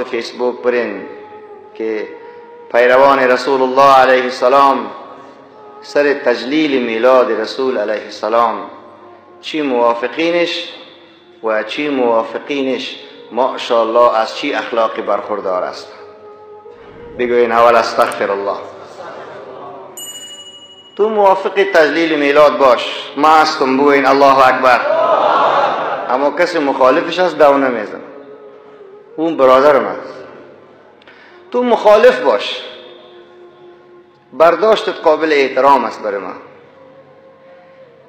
فیسبوک برین که پیروان رسول الله علیه السلام سر تجلیل میلاد رسول علیه السلام چی موافقینش و چی موافقینش ماشاءالله از چی اخلاقی برخوردار است. بگوین اول استغفر الله. تو موافق تجلیل میلاد باش، ما هستم بگوین الله اکبر. اما کسی مخالفش است دو نمیزن، اون برادرم است. تو مخالف باش، برداشتت قابل احترام است برای ما.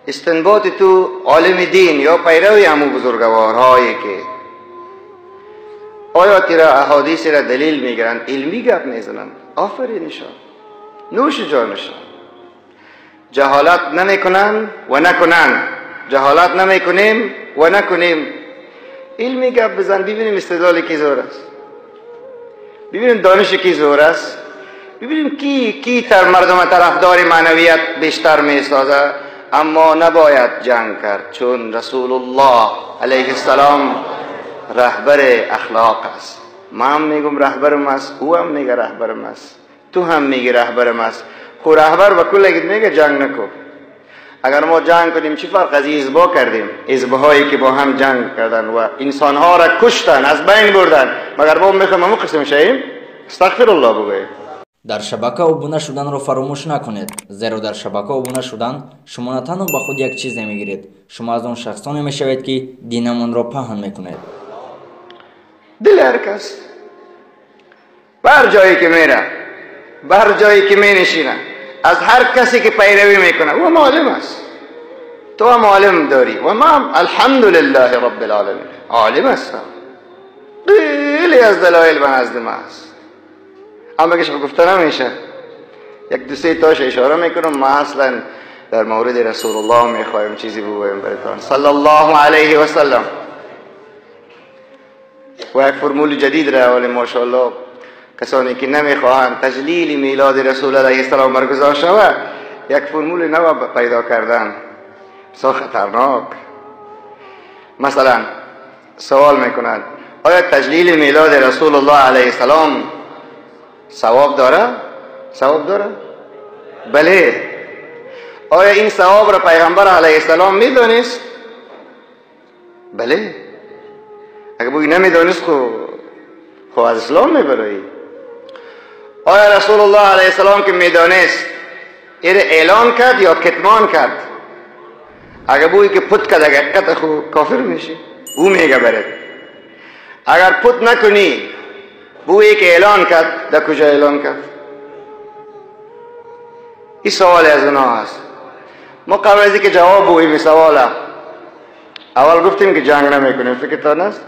استنباط تو عالم دین یا پیروی همون بزرگوارهایی که آیاتی را احادیث را دلیل میگیرند علمی گپ میزنند، آفرینشان، نوش جانشان. جهالت نمیکنن و نکنن، جهالت نمیکنیم و نکنیم. علمی گپ بزن ببینیم استدلال کی زور است، ببینیم دانش کی زور است، ببینیم کی تر مردم طرفدار معنویت بیشتر میسازه. اما نباید جنگ کرد، چون رسول الله علیه السلام رهبر اخلاق است. من هم میگم رهبرم است، او هم میگه رهبرم است، تو هم میگی رهبرم است. خو رهبر به کل میگه جنگ نکن. اگر ما جنگ کنیم چی فرق از حزبا کردیم؟ حزبهایی که با هم جنگ کردن و انسانها را کشتن، از بین بردن، مگر ما میخوایم همون قسم شویم؟ استغفر الله بگوییم. در شبکه ابونه شدن رو فراموش نکنید، زیرا در شبکه ابونه شدن شما نه تنها به خود یک چیز نمیگیرید، شما از اون شخصانی میشوید که دینمون را پهن میکنید. دل هر کس بر جایی که میره، بر جایی که مینشینه، از هر کسی که پیروی میکنه او معلم است. تو هم عالم داری و ما الحمدلله رب العالمین عالم هستم. خیلی از دلایل به نزد ما است، اما که گفته نمیشه. یک دو سه تاش اشاره میکنم. ما اصلا در مورد رسول الله میخوایم چیزی بگویم براتون صلی الله علیه و سلم و یک فرمول جدید را ولی ماشاءالله کسانی که نمیخواهند تجلیل میلاد رسول علیه السلام برگزار شود یک فرمول نو پیدا کردن، بسیار خطرناک. مثلا سوال میکنند آیا تجلیل میلاد رسول الله علیه السلام ثواب داره؟ ثواب داره؟ بله. آیا این ثواب را پیغمبر علیه السلام میدانست؟ بله. اگر بگی نمیدانست خب از اسلام میبرایی. آیا رسول الله علیه السلام که میدانست این اعلان کرد یا کتمان کرد؟ اگر بگی که پت کرد اگر قطع خود کافر میشی، او میگه برد. اگر پت نکنی بویی که اعلان کرد، در کجا اعلان کرد؟ این سوال از اونا هست. ما قبل از اینکه جواب بوییم این سواله اول گفتیم که جنگ نمیکنیم، فکرتان است؟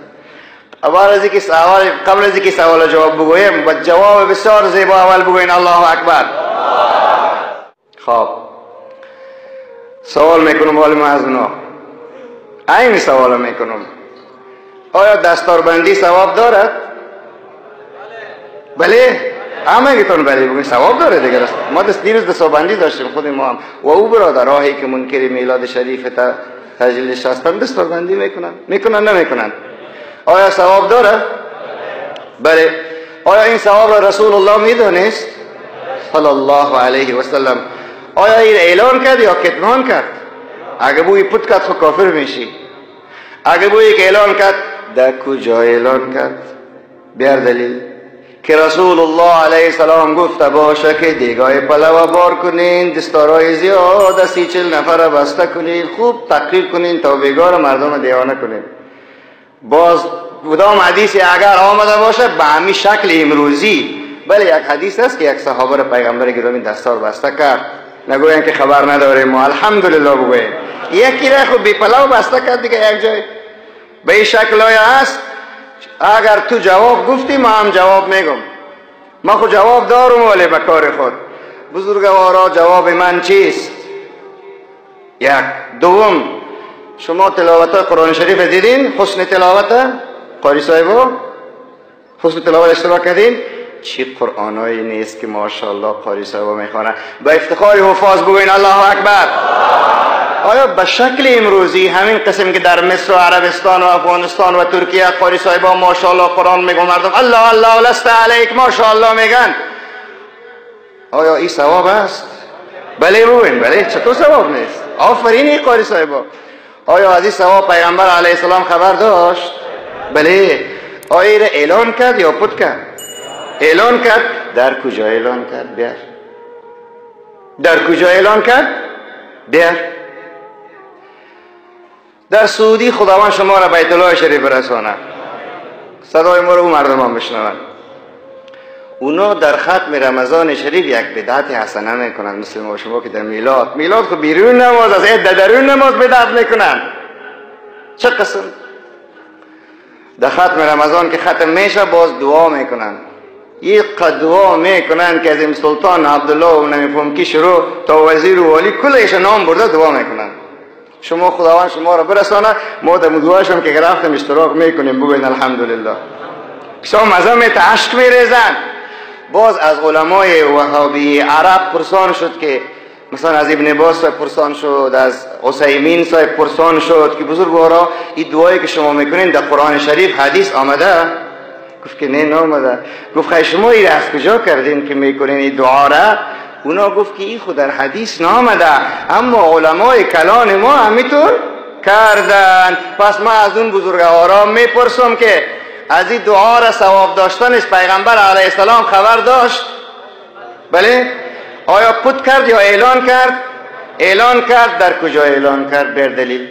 قبل از اینکه سوال جواب بگویم و جواب بسیار زیبا اول بگوین الله اکبر. خب سوال میکنم ولی من از اونا این سوال میکنم آیا دستاربندی ثواب دارد؟ بله. همه گیتون بله بگوین ثواب داره دیگر است. ما دیروز دستاربندی داشتیم خود ما هم و او برادر راهی که منکر میلاد شریف تجلیلش هستن دستاربندی میکنن نمیکنن. آیا ثواب داره؟ بله. آیا این ثواب را رسول الله میدانست صلی الله علیه و سلم؟ آیا این اعلان کرد یا کتمان کرد؟ اگه بوی پت کرد خود کافر میشی. اگه بوی که اعلان کرد، در کجا اعلان کرد؟ بیار دلیل. که رسول الله علیه السلام گفته باشه که دیگاه پلو بار کنین، دستارای زیاد 30-40 نفر بسته کنین، خوب تقریر کنین تا بیگار مردم دیوانه کنین. باز کدام حدیثی اگر آمده باشه به همین شکل امروزی، بله یک حدیث است که یک صحابه را پیغمبر گرامی دستار بسته کرد، نگوین که خبر نداریم ما الحمدلله بگویم. یکی را خود بی پلو بسته کرد دیگه یک جای به این شکل های هست. اگر تو جواب گفتی ما هم جواب میگم. ما خود جواب دارم ولی به کار خود. بزرگوارا جواب من چیست؟ یک. دوم، شما تلاوت قرآن شریف دیدین؟ حسن تلاوت قاری صاحبا حسن تلاوت اشتراک کردین؟ چی قرآنایی نیست که ماشاءالله قاری صاحبا میخوانه. به افتخار حفاظ بگوین الله اکبر. آیا به شکل امروزی همین قسم که در مصر و عربستان و افغانستان و ترکیه قاری صاحبا ماشاءالله قرآن میگن، مردم الله الله لست علیک ماشاءالله میگن، آیا این ثواب است؟ بله بگوین. بله چطور ثواب نیست؟ آفرین این قاری صاحبا. آیا از این ثواب پیغمبر علیه السلام خبر داشت؟ بله. آیا این اعلان کرد یا پت کرد؟ اعلان کرد. در کجا اعلان کرد؟ بیار. در کجا اعلان کرد؟ بیار. در سعودی خداوند شما را بیت الله شریف برساند، صدای ما رو مردمان بشنوند. اونا در ختم رمضان شریف یک بدعت حسنه میکنند، مثل ما شما که در میلاد خب بیرون نماز از عید درون نماز بدعت میکنند. چه قسم؟ در ختم رمضان که ختم میشه باز دعا میکنند، یک دعا میکنند که از این سلطان عبدالله و نمیفهم کی شروع تا وزیر و ولی کلش نام برده دعا میکنند. شما خداوند شما را برسانه، ما در دعاشم که گرفتم اشتراک میکنیم، بگوین الحمدلله. شما مزه میت عشق میریزن. باز از علمای وهابی عرب پرسان شد که مثلا از ابن باز صاحب پرسان شد، از عثیمین صاحب پرسان شد که بزرگوارا این دعایی که شما میکنین در قرآن شریف حدیث آمده؟ گفت که نه آمده. گفت خیلی شما این از کجا کردین که میکنین این دعا را؟ اونا گفت که این خود در حدیث نامده، اما علمای کلان ما همینطور کردن. پس ما از اون بزرگوارا میپرسم که از این دعا را ثواب داشتنش پیغمبر علیه السلام خبر داشت؟ بله. آیا پت کرد یا اعلان کرد؟ اعلان کرد. در کجا اعلان کرد؟ بر دلیل.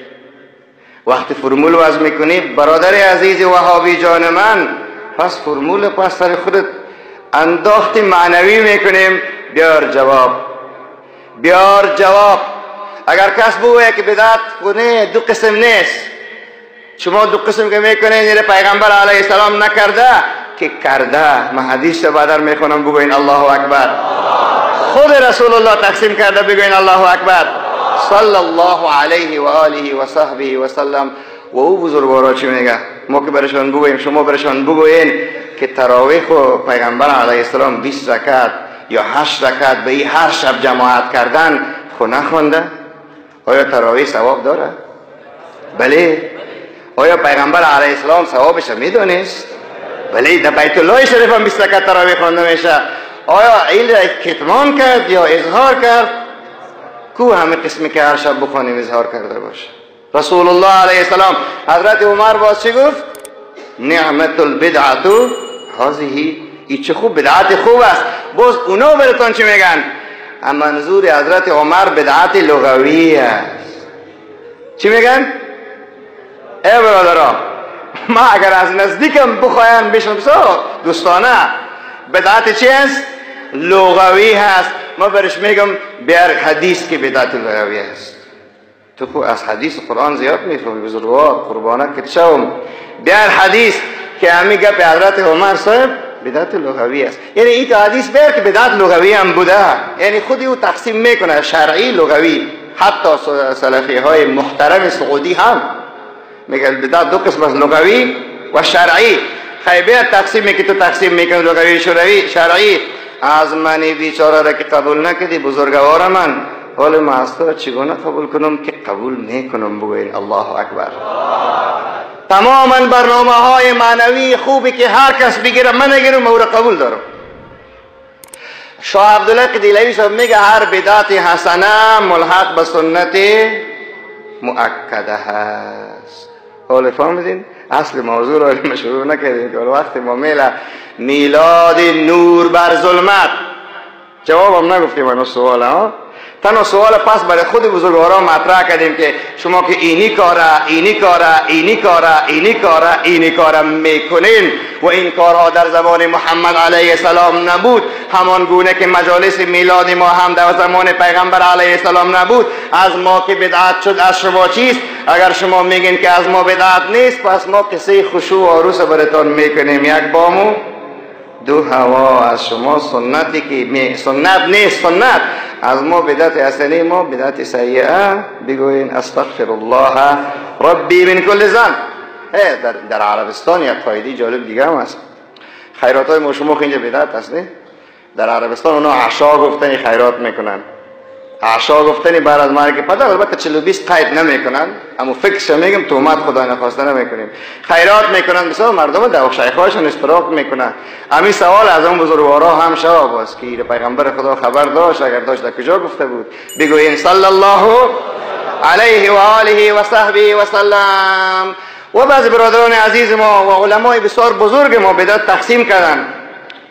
وقتی فرمول وضع میکنی برادر عزیز وهابی جان من، پس فرمول پس سر خودت انداختی معنوی میکنیم. بیار جواب. بیار جواب. اگر کس بوه که بدعت کنه دو قسم نیست، شما دو قسم که میکنه یعنی پیغمبر علیه السلام نکرده که کرده. من حدیث بعدر میخونم، بگوین الله اکبر. خود رسول الله تقسیم کرده، بگوین الله اکبر. صلی الله علیه و آله و صحبه و سلم. و او بزرگوارا چی میگه؟ ما که برشان بگویم، شما برشان بگوین که تراویح و پیغمبر علیه السلام 20 رکعت یا 8 رکعت به این هر شب جماعت کردن خو نخونده؟ آیا تراویح ثواب داره؟ بله. آیا پیغمبر علیه السلام ثوابش میدونست؟ بله. در بیت الله شریف هم 20 رکعت تراویح خوانده میشه. آیا این را کتمان کرد یا اظهار کرد؟ کو همه قسمی که هر شب بخوانیم اظهار کرده باشه. رسول الله علیه السلام حضرت عمر باز چی گفت؟ نعمت البدعت هذه. این چه خوب بدعت خوب است. باز اونا براتون چی میگن؟ منظور حضرت عمر بدعت لغوی است. چی میگن؟ ای برادران، ما اگر از نزدیکم بخوایم بشنم دوستانه بدعت چی است؟ لغوی هست. ما برش میگم بیار حدیث که بدعت لغوی است. تو خو از حدیث قرآن زیاد میفهمی بزرگوار، قربانه که شوم. بیار حدیث که همین گپ حضرت عمر صاحب بدعت لغوی است. یعنی این حدیث بیار که بدعت لغوی هم بوده، یعنی خودی او تقسیم میکنه شرعی لغوی. حتی سلفی های محترم سعودی هم میگه بدعت دو قسم است، لغوی و شرعی. خیبر تقسیم میکنه، تو تقسیم میکنه لغوی شرعی. از منی بیچاره را که قبول نکردی بزرگوار من، حال معصر چگونه قبول کنم که قبول میکنم. بگوین الله اکبر. تماما برنامه های معنوی خوبی که هر کس بگیره، من نگیرم او را قبول دارم. شاه عبدالله قدیلوی صاحب میگه هر بدعت حسنه ملحق به سنت مؤکده هست. حال فهمیدین؟ اصل موضوع را شروع نکردیم که وقتی ما میلاد نور بر ظلمت جوابم نگفتیم اینو سوال ها. تنها سوال پس برای خود بزرگواران مطرح کردیم که شما که اینی کاره میکنین و این کارها در زمان محمد علیه السلام نبود، همان گونه که مجالس میلاد ما هم در زمان پیغمبر علیه السلام نبود. از ما که بدعت شد از شما چیست؟ اگر شما میگین که از ما بدعت نیست، پس ما قصه خشوع و عروس براتون میکنیم. یک بامو دو هوا. از شما سنتی که سنت نیست، سنت از ما بدعت حسنه، ما بدعت سیئه. بگوین استغفر الله ربی من کل ذنب. در عربستان یک قاعده جالب دیگه هم هست. خیرات های ما شما اینجا بدعت هست نه؟ در عربستان اونا عشا گفتن خیرات میکنن. عشا گفتنی بعد از مرگ پدر البته 40-20 قید نمیکنن، اما فکرش میگم تهمت خدا نخواسته نمیکنیم. خیرات میکنن، مثلا مردم در شیخاشون اشتراک میکنن. همین سوال از اون بزرگوارا هم شد باز که پیغمبر خدا خبر داشت، اگر داشت در کجا گفته بود؟ بگوین صلی الله علیه و آله و صحبه و سلم. و بعض برادران عزیز ما و علمای بسیار بزرگ ما بدعت تقسیم کردن.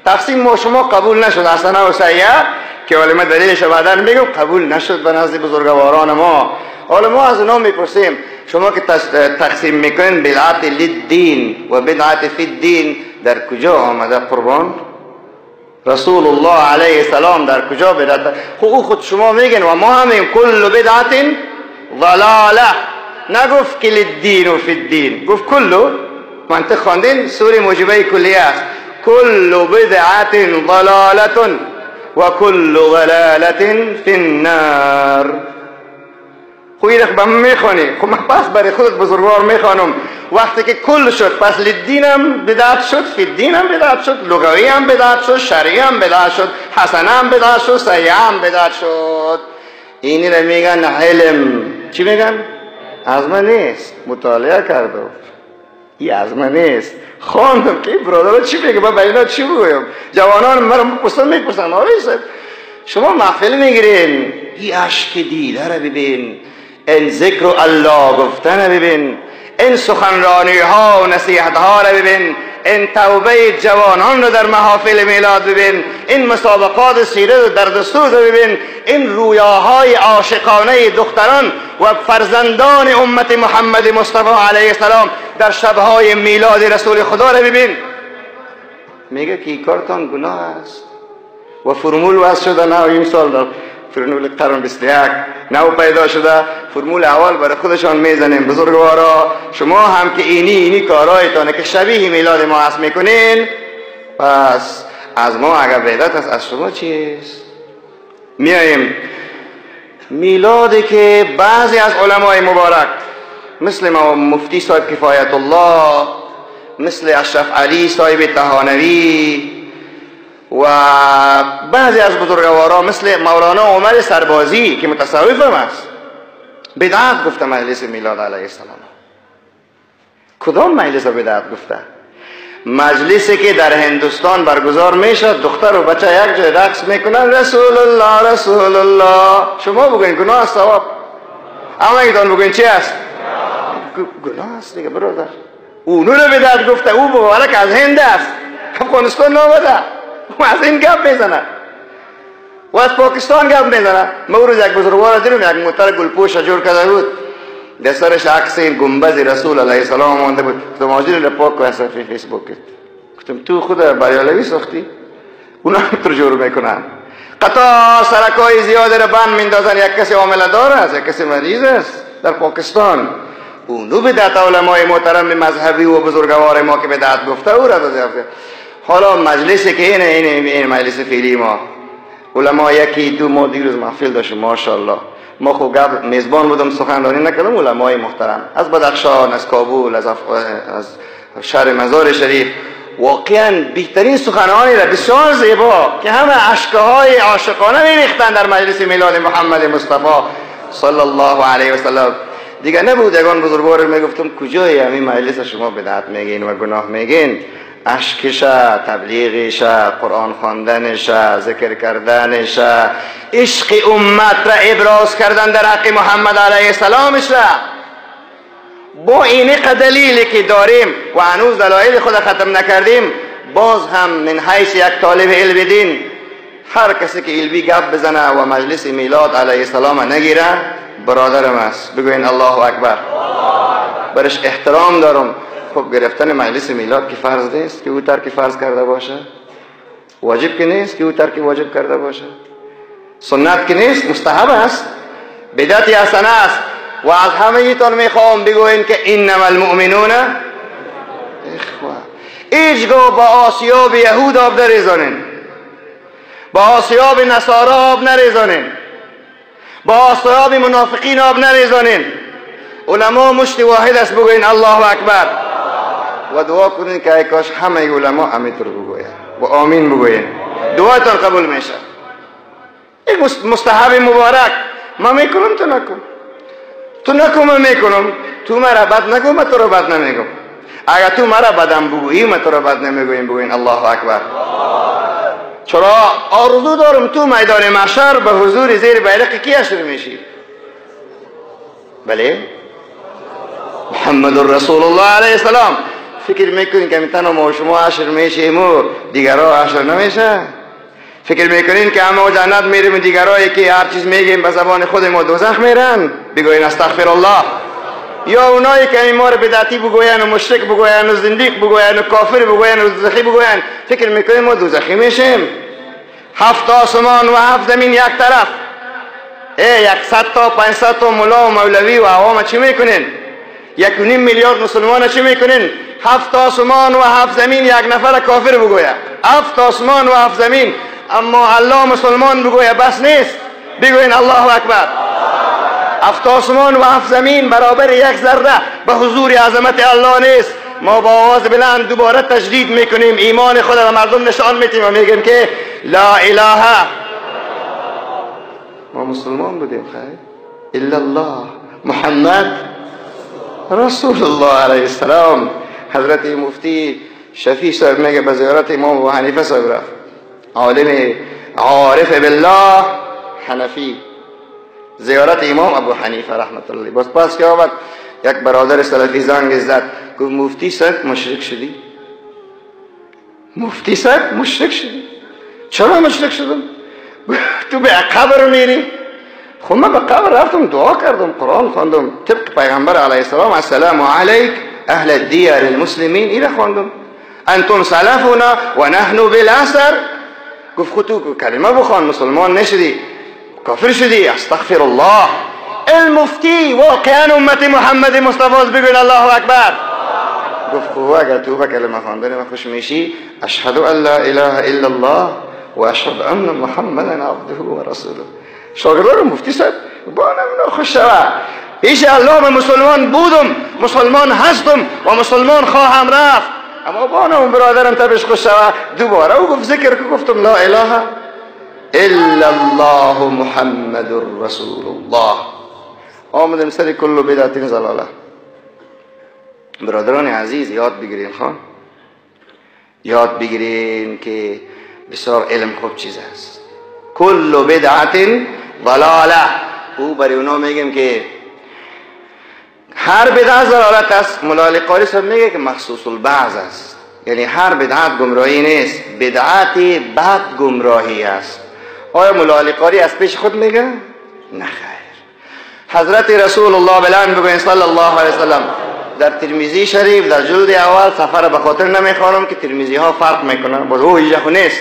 تقسیم ما شما قبول نشد، حسنه و سیئه که علما دلیلش بعدا میگم قبول نشد به نزد بزرگواران ما. حالا ما از اونا میپرسیم شما که تقسیم میکنین بدعت للدین و بدعت فی الدین در کجا آمده قربان؟ رسول الله علیه السلام در کجا بدعت؟ خود شما میگین و ما هم کل بدعت ضلاله، نگفت که للدین و فی الدین، گفت کلو. منطق خواندین سوره موجبه کلیه است. کل بدعت ضلاله و کل ضلاله فی النار. خوی رقم میخوانی، خب من پس برای خودت بزرگوار میخوانم. وقتی که کل شد پس للدینم بدعت شد، فی الدینم بدعت شد، لغوی هم بدعت شد، شرعی هم بدعت شد، حسنه هم بدعت شد، سیئه هم بدعت شد. اینی را میگن علم. چی میگن؟ از من نیست، مطالعه کردم، این از من نیست. خواندم که برادر چی میگه، من بینا چی بگویم؟ جوانان مرا میپرسن آقای صاحب شما محفل میگیرین، این عشق دیده را ببین، این ذکر الله گفتن ببین، این سخنرانی ها و نصیحت ها را ببین، این توبه جوانان رو در محافل میلاد ببین، این مسابقات سیرت و دردسوز رو ببین، این رویاهای عاشقانه دختران و فرزندان امت محمد مصطفی علیه السلام در شبهای میلاد رسول خدا رو ببین. میگه که این کارتان گناه است و فرمول وضع شده. نه این سال در فرمول قرن 21 نو پیدا شده، فرمول اول برای خودشان میزنیم. بزرگوارا شما هم که اینی کارهایتانه که شبیه میلاد ما هست میکنین، پس از ما اگر بدعت است از شما چیست؟ میاییم میلادی که بعضی از علمای مبارک مثل مفتی صاحب کفایت الله، مثل اشرف علی صاحب طحانوی و بعضی از بزرگوارا مثل مولانا عمر سربازی که متصوف هم است، بدعت گفته مجلس میلاد علیه السلام. کدام مجلس بدعت گفته؟ مجلسی که در هندوستان برگزار میشه، دختر و بچه یک جای رقص میکنن رسول الله رسول الله. شما بگوین گناه است ثواب؟ اما ایتان بگوین چی است؟ گناه است دیگه برادر. اونو رو بدعت گفته، او بگواره که از هند است، افغانستان نامده، او از این گپ میزنه و از پاکستان گپ میزنه. ما روز یک بزرگوار دیدم یک موتر گلپوش جور کرده بود، در سرش عکس گنبد رسول علیه السلام مانده بود. گفتم آجیل را پاک و صفحه فیسبوکت. گفتم تو خود بریالوی ساختی؟ اونا همینطور جور میکنن. قطار سرکای زیاده را بند میندازن، یک کسی عامله دار است، یک کسی مریض است در پاکستان. اونو بدعت علمای محترم مذهبی و بزرگوار ما که بدعت گفته او را داده. حالا مجلسی که این مجلس فعلی ما علما یکی دو ما دیروز محفل داشتیم ماشاءالله. ما خوب میزبان بودم، سخنرانی نکردم. علمای محترم از بدخشان، از کابل، از شهر مزار شریف، واقعا بهترین سخنرانی را بسیار زیبا که همه اشکهای عاشقانه میریختن در مجلس میلاد محمد مصطفی صلی الله علیه و سلم. دیگه نبود یگان بزرگوار میگفتم کجای همین مجلس شما بدعت میگین و گناه میگین؟ اشکش، تبلیغش، قرآن خواندنش، ذکر کردنش، عشق امت را ابراز کردن در حق محمد علیه السلامش را با این دلیلی که داریم و هنوز دلایل خود ختم نکردیم، باز هم من حیث یک طالب علم دین هر کسی که علمی گپ بزنه و مجلس میلاد علیه السلام نگیره برادرم است. بگوین الله اکبر. برش احترام دارم. خب گرفتن مجلس میلاد که فرض نیست که او ترک فرض کرده باشه، واجب که نیست که او ترک واجب کرده باشه، سنت که نیست مستحب است، بدعت حسنه است. و از همه ایتان میخوام بگوین که انما المؤمنون اخوه. هیچگاه با آسیاب یهود آب نریزانین، با آسیاب نصارا آب نریزانین، با آسیاب منافقین آب نریزانین. علما مشت واحد است. بگوین الله اکبر و دعا کنین که ای کاش همه علما همینطور بگوین و آمین بگوین، دعایتان قبول میشه. یک مستحب مبارک ما میکنم تو نکن، تو نکن من میکنم، تو مرا بد نگو من تو رو بد نمیگم، اگر تو مرا بدم بگویی من تو رو بد نمیگویم. بگوین الله اکبر. چرا آرزو دارم تو میدان محشر به حضور زیر بیرق کی حشر میشی؟ بله محمد رسول الله علیه السلام. فکر میکنین که میتونم ما شما حشر میشیم و دیگرها حشر نمیشه؟ فکر میکنین که اما جنت میریم و دیگرهایی که هر چیز میگیم به زبان خود ما دوزخ میرن؟ بگوین استغفر الله. یا اونایی که این ما رو بدعتی بگوین و مشرک بگوین و زندیق بگوین و کافر بگوین و دوزخی بگوین، فکر میکنین ما دوزخی میشیم؟ 7 آسمان و 7 زمین یک طرف، 100 تا 500 تا ملا و مولوی و عوام چی میکنین؟ 1.5 میلیارد مسلمان چی میکنین؟ 7 آسمان و 7 زمین یک نفر کافر بگوید، 7 آسمان و 7 زمین. اما الله مسلمان بگوید بس نیست. بگوین الله اکبر. 7 آسمان و 7 زمین برابر یک ذره به حضور عظمت الله نیست. ما با آواز بلند دوباره تجدید میکنیم، ایمان خود را مردم نشان میتیم و میگیم که لا اله ما مسلمان بودیم خیر الا الله محمد رسول الله علیه السلام. حضرت مفتی شفیع صاحب میگه به زیارت امام ابو حنیفه صاحب رفت، عالم عارف بالله حنفی، زیارت امام ابو حنیفه رحمت الله. بس پس که آمد یک برادر سلفی زنگ زد، گفت مفتی صاحب مشرک شدی؟ مفتی صاحب مشرک شدی؟ چرا مشرک شدم؟ تو به قبر میری؟ خب من به قبر رفتم دعا کردم، قرآن خواندم طبق پیغمبر علیه السلام، السلام علیک اهل الدیار المسلمین، این خواندم، انتم سلفنا و نحن بالاثر. گفت خود تو کلمه بخوان مسلمان نشدی، کافر شدی. استغفر الله. المفتی واقعا امت محمد مصطفی بگوین الله اکبر. گفت خب اگر تو به کلمه خواندن من خوش میشی، اشهد ان لا اله الا الله و اشهد ان محمدا عبده و رسوله. شاگردان مفتی صاحب با نمونه خوش شود. پیش الله من مسلمان بودم، مسلمان هستم و مسلمان خواهم رفت. اما با اون برادرم تبش خوش شود دوباره او گفت ذکر که گفتم لا اله الا الله محمد رسول الله. آمدم سر کل بدعت ضلاله. برادران عزیز یاد بگیرین، خان یاد بگیرین که بسیار علم خوب چیز است. کل بدعت ضلاله. او برای اونا میگم که هر بدعت ضلالت است. مولا قاری صاحب میگه که مخصوص البعض است، یعنی هر بدعت گمراهی نیست، بدعت بد گمراهی است. آیا مولا قاری از پیش خود میگه؟ نه خیر. حضرت رسول الله بلند بگوین صلی الله علیه وسلم در ترمذی شریف در جلد اول سفر به خاطر نمیخوانم که ترمذی ها فرق میکنه، باز او اینجا خو نیست،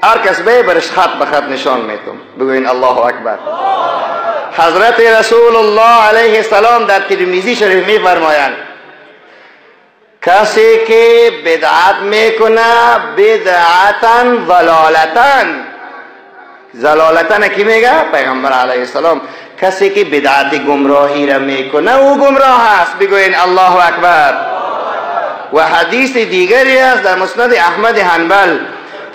هر کس به برش خط به خط نشان میتونم. بگوین الله اکبر. حضرت رسول الله علیه السلام در ترمذی شریف میفرمایند کسی که بدعت میکنه بدعتن ضلالتن. ضلالتن کی میگه؟ پیغمبر علیه السلام. کسی که بدعت گمراهی را میکنه او گمراه است. بگوین الله اکبر. و حدیث دیگری است در مسند احمد حنبل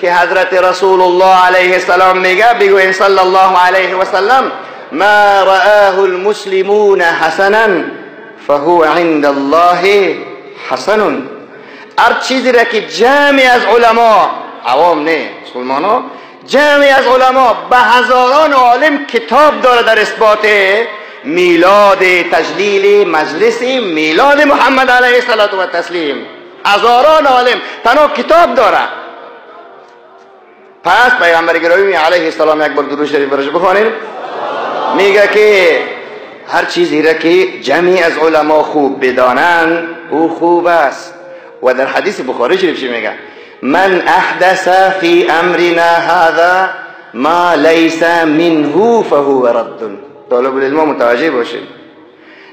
که حضرت رسول الله علیه السلام میگه، بگوین صلی الله علیه و سلم ما رآه المسلمون حسنا فهو عند الله حسن. هر چیزی را که جمعی از علما، عوام نه مسلمان ها، جمعی از علما به هزاران عالم کتاب داره در اثبات میلاد تجلیل مجلس میلاد محمد علیه الصلاة و تسلیم، هزاران عالم تنها کتاب داره. پس پیغمبر گرامی علیه السلام یک بار درود شریف برش بخوانیم، میگه که هر چیزی را که جمعی از علما خوب بدانند او خوب است. و در حدیث بخاری شریف چی میگه؟ من احدث فی امرنا هذا ما لیس منه فهو رد. طالب العلم متوجه باشید،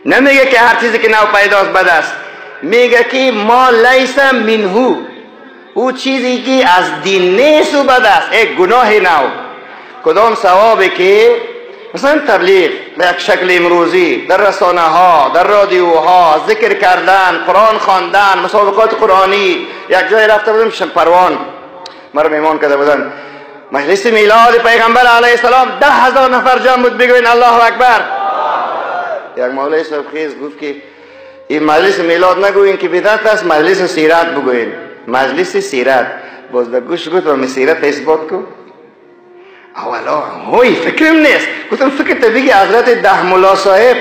نمیگه که هر چیزی که نو پیداست بد است، میگه که ما لیس منه، او چیزی که از دین نیست و بد است، یک گناه نو. کدام ثوابی که مثلا تبلیغ به یک شکل امروزی در رسانه ها، در رادیوها، ذکر کردن، قرآن خواندن، مسابقات قرآنی. یک جای رفته بودم شمپروان، مرا میمان کرده بودن، مجلس میلاد پیغمبر علیه السلام 10,000 نفر جمع بود. بگوین الله اکبر. یک مولای صاحب خیز گفت که این مجلس میلاد نگوین که بدعت است، مجلس سیرت بگوین. مجلس سیرت. باز در گوش گفت و سیرت اثبات کو. اولا هوی فکرم نیست. گفتم فکر طبیعی حضرت ده ملا صاحب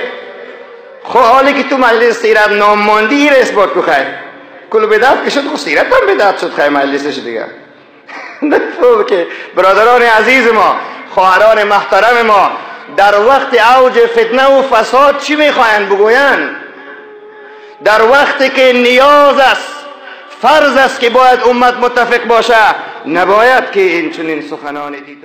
خو حالی که تو مجلس سیرت نام ماندی را اثبات کو خیر. کل بدعت که شد خو سیرت هم بدعت شد خیر مجلسش دیگه. نفهم که برادران عزیز ما، خواهران محترم ما، در وقت اوج فتنه و فساد چی میخواین بگوین؟ در وقتی که نیاز است، فرض است که باید امت متفق باشه، نباید که این چنین سخنان دیت